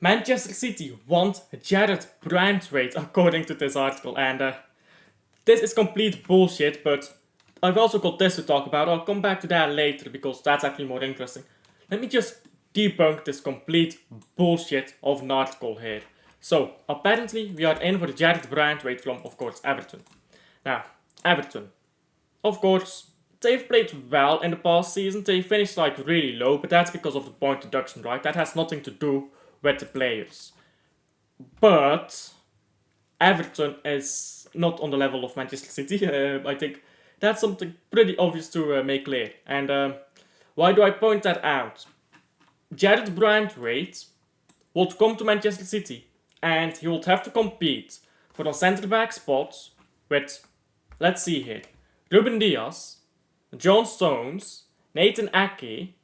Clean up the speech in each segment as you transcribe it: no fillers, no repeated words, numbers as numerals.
Manchester City want Jared Branthwaite, according to this article, and this is complete bullshit, but I've also got this to talk about. I'll come back to that later because that's actually more interesting. Let me just debunk this complete bullshit of an article here. So, apparently, we are in for the Jared Branthwaite from, of course, Everton. Now, Everton. Of course, they've played well in the past season. They finished like really low, but that's because of the point deduction, right? That has nothing to do with the players. But Everton is not on the level of Manchester City. I think that's something pretty obvious to make clear. And why do I point that out? Jared Branthwaite would come to Manchester City and he would have to compete for the centre back spot with, let's see here, Ruben Diaz, John Stones, Nathan Ake,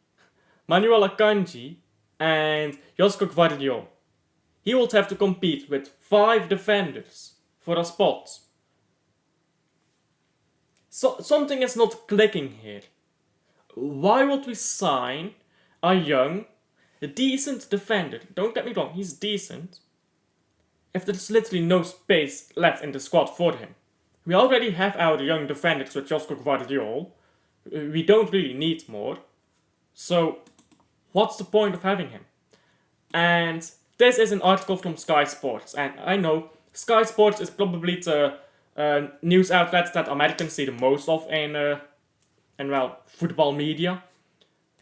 Manuel Akanji, and Josko Gvardiol. He would have to compete with 5 defenders for a spot. So something is not clicking here. Why would we sign a young, a decent defender? Don't get me wrong, he's decent. If there's literally no space left in the squad for him. We already have our young defenders with Josko Gvardiol. We don't really need more. So, what's the point of having him? And this is an article from Sky Sports. And I know Sky Sports is probably the news outlet that Americans see the most of in football media.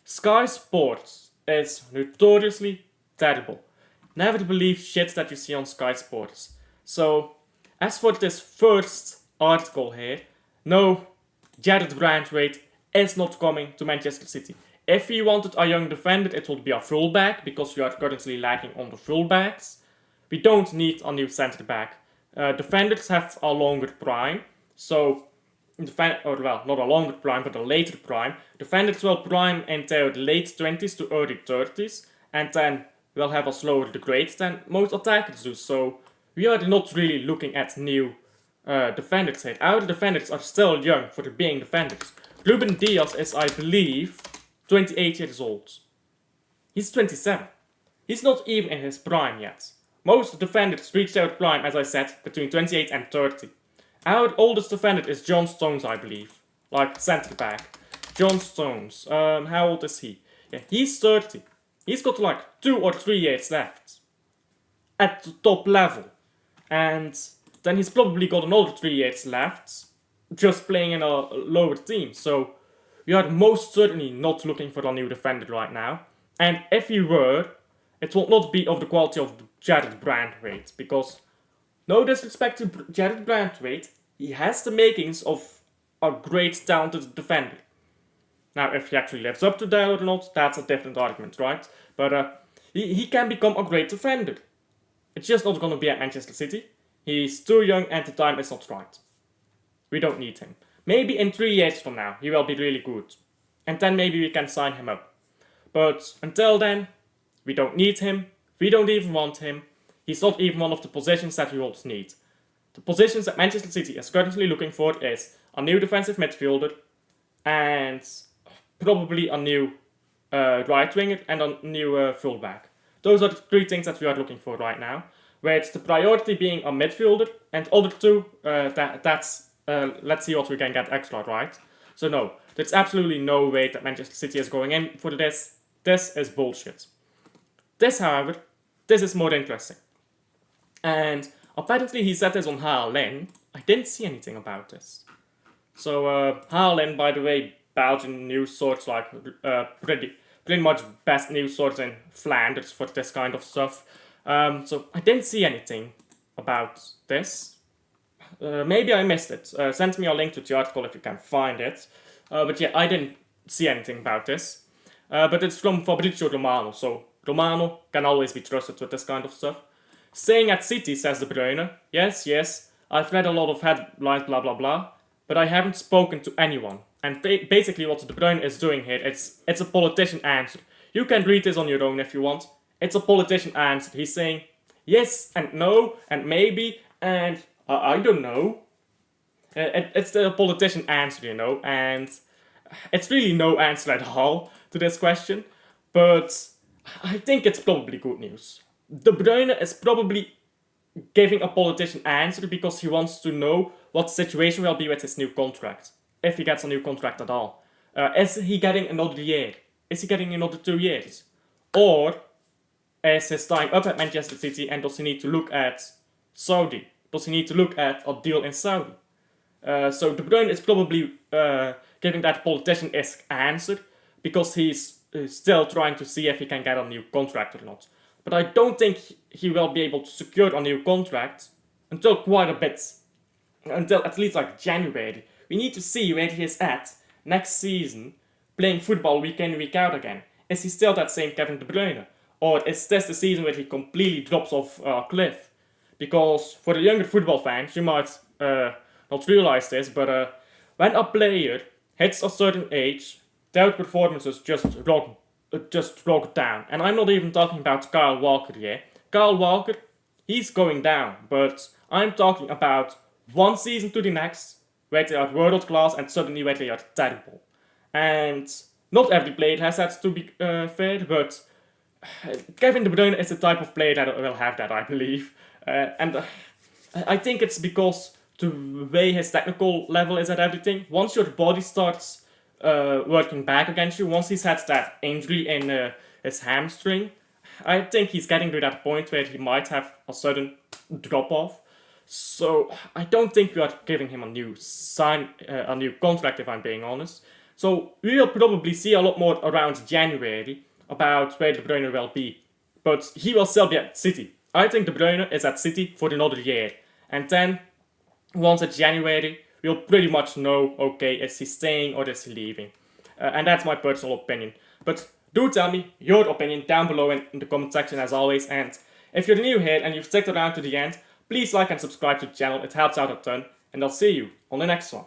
Sky Sports is notoriously terrible. Never believe shit that you see on Sky Sports. So, as for this first article here, no, Jared Branthwaite is not coming to Manchester City. If he wanted a young defender, it would be a fullback, because we are currently lacking on the fullbacks. We don't need a new centre back. Defenders have a longer prime, so not a longer prime, but a later prime. Defenders will prime in their late 20s to early 30s, and then will have a slower degrade than most attackers do. So we are not really looking at new defenders here. Our defenders are still young for being defenders. Ruben Diaz is, I believe, 28 years old. He's 27. He's not even in his prime yet. Most defenders reach their prime, as I said, between 28 and 30. Our oldest defender is John Stones, I believe. Like centre back. John Stones. How old is he? Yeah, he's 30. He's got like 2 or 3 years left. At the top level. And then he's probably got another 3 years left. Just playing in a lower team. So we are most certainly not looking for a new defender right now. And if we were, it will not be of the quality of Jared Branthwaite. Because, no disrespect to Jared Branthwaite, he has the makings of a great talented defender. Now, if he actually lives up to that or not, that's a different argument, right? But he can become a great defender. It's just not going to be at Manchester City. He's too young and the time is not right. We don't need him. Maybe in 3 years from now, he will be really good. And then maybe we can sign him up. But until then, we don't need him. We don't even want him. He's not even one of the positions that we will need. The positions that Manchester City is currently looking for is a new defensive midfielder and probably a new right winger and a new fullback. Those are the 3 things that we are looking for right now. With the priority being a midfielder and other 2, that's let's see what we can get extra, right? So no, there's absolutely no way that Manchester City is going in for this. This is bullshit. This, however, this is more interesting. And apparently he said this on HLN. I didn't see anything about this. So HLN, by the way, Belgian news source, like pretty much best news source in Flanders for this kind of stuff. So I didn't see anything about this. Maybe I missed it. Send me a link to the article if you can find it. But yeah, I didn't see anything about this. But it's from Fabrizio Romano, so Romano can always be trusted with this kind of stuff. Staying at City, says De Bruyne. Yes, I've read a lot of headlines, blah blah blah, but I haven't spoken to anyone. And basically what De Bruyne is doing here, it's a politician answer. You can read this on your own if you want. It's a politician answer. He's saying yes and no and maybe and I don't know. It's the politician answer, you know, and it's really no answer at all to this question, but I think it's probably good news. De Bruyne is probably giving a politician answer because he wants to know what the situation will be with his new contract. If he gets a new contract at all. Is he getting another year? Is he getting another 2 years? Or is his time up at Manchester City and does he need to look at Saudi? Does he need to look at a deal in Saudi? So De Bruyne is probably giving that politician-esque answer because he's still trying to see if he can get a new contract or not. But I don't think he will be able to secure a new contract until quite a bit. Until at least like January. We need to see where he is at next season, playing football week in, week out again. Is he still that same Kevin De Bruyne? Or is this the season where he completely drops off a cliff? Because for the younger football fans, you might not realize this, but when a player hits a certain age, their performances just drop down. And I'm not even talking about Kyle Walker here. Kyle Walker, he's going down, but I'm talking about one season to the next where they are world class and suddenly where they are terrible. And not every player has that, to be fair, but Kevin De Bruyne is the type of player that will have that, I believe. And I think it's because the way his technical level is at everything. Once your body starts working back against you, once he's had that injury in his hamstring, I think he's getting to that point where he might have a sudden drop off. So I don't think we are giving him a new contract, if I'm being honest. So we will probably see a lot more around January about where De Bruyne will be. But he will still be at City. I think De Bruyne is at City for another year. And then, once it's January, we'll pretty much know, okay, is he staying or is he leaving? And that's my personal opinion. But do tell me your opinion down below in the comment section as always. And if you're new here and you've stuck around to the end, please like and subscribe to the channel. It helps out a ton. And I'll see you on the next one.